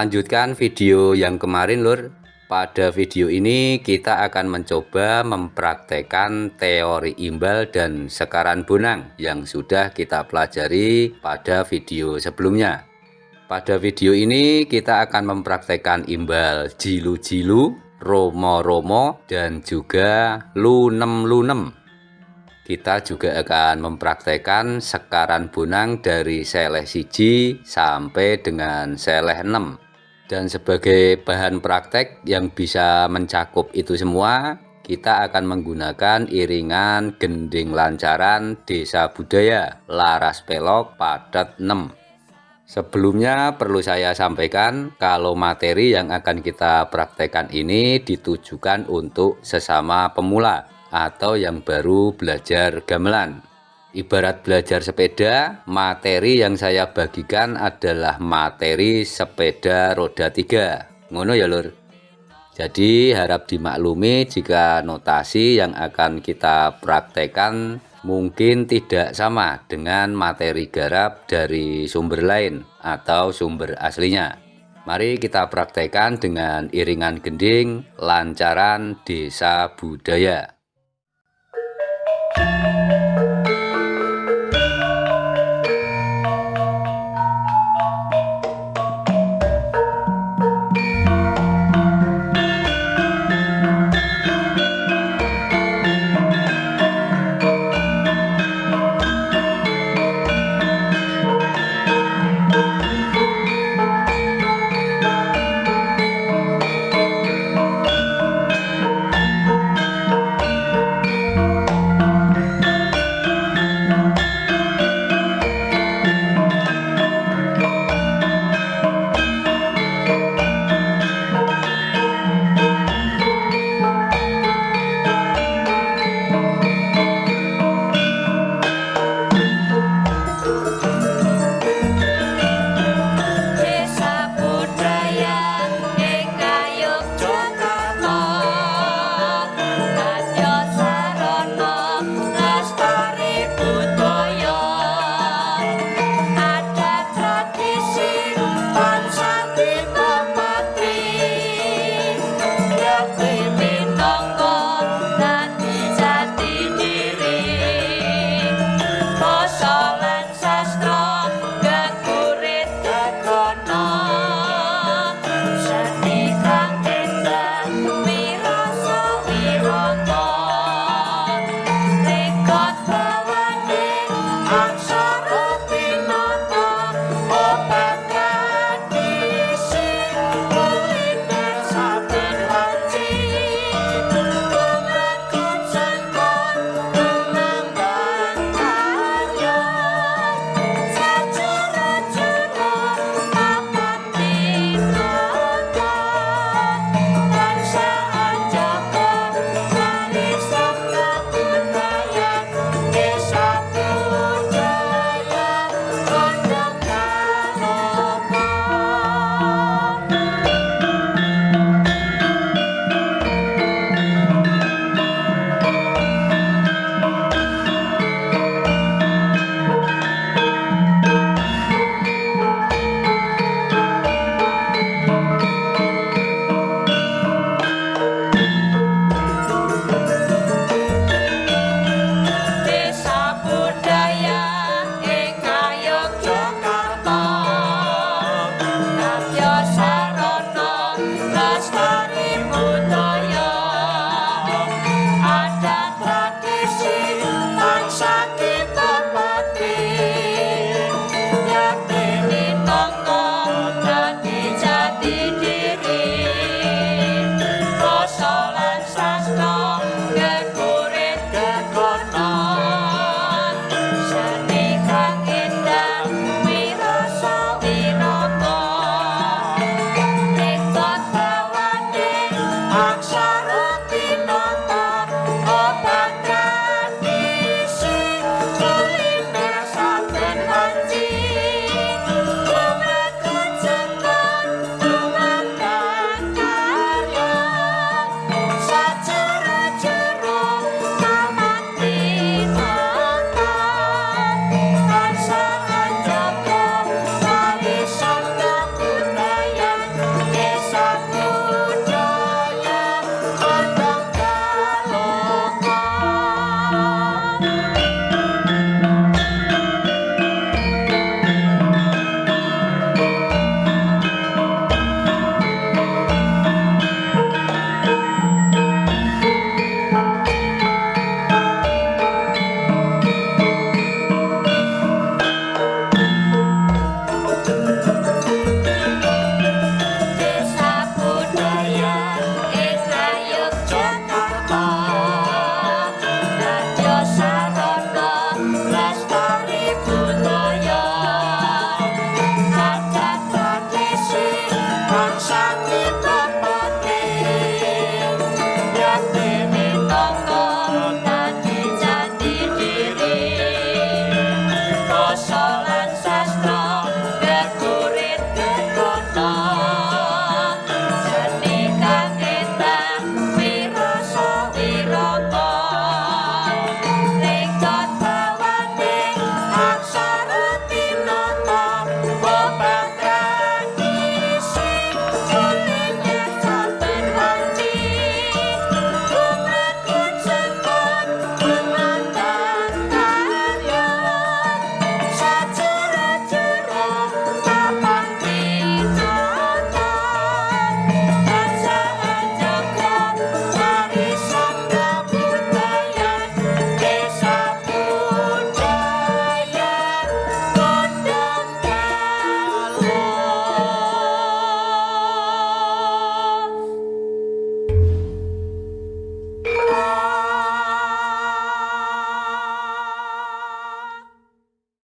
Melanjutkan video yang kemarin lur. Pada video ini kita akan mencoba mempraktekkan teori imbal dan sekaran bonang yang sudah kita pelajari pada video sebelumnya. Pada video ini kita akan mempraktekkan imbal jilu-jilu, romo-romo, dan juga lunem-lunem. Kita juga akan mempraktekkan sekaran bonang dari seleh siji sampai dengan seleh 6. Dan sebagai bahan praktek yang bisa mencakup itu semua, kita akan menggunakan iringan gending lancaran Desa Budaya Laras Pelok Padat 6. Sebelumnya perlu saya sampaikan kalau materi yang akan kita praktekkan ini ditujukan untuk sesama pemula atau yang baru belajar gamelan. Ibarat belajar sepeda, materi yang saya bagikan adalah materi sepeda roda 3. Ngono ya lur. Jadi harap dimaklumi jika notasi yang akan kita praktekkan mungkin tidak sama dengan materi garap dari sumber lain atau sumber aslinya. Mari kita praktekkan dengan iringan gending lancaran Desa Budaya.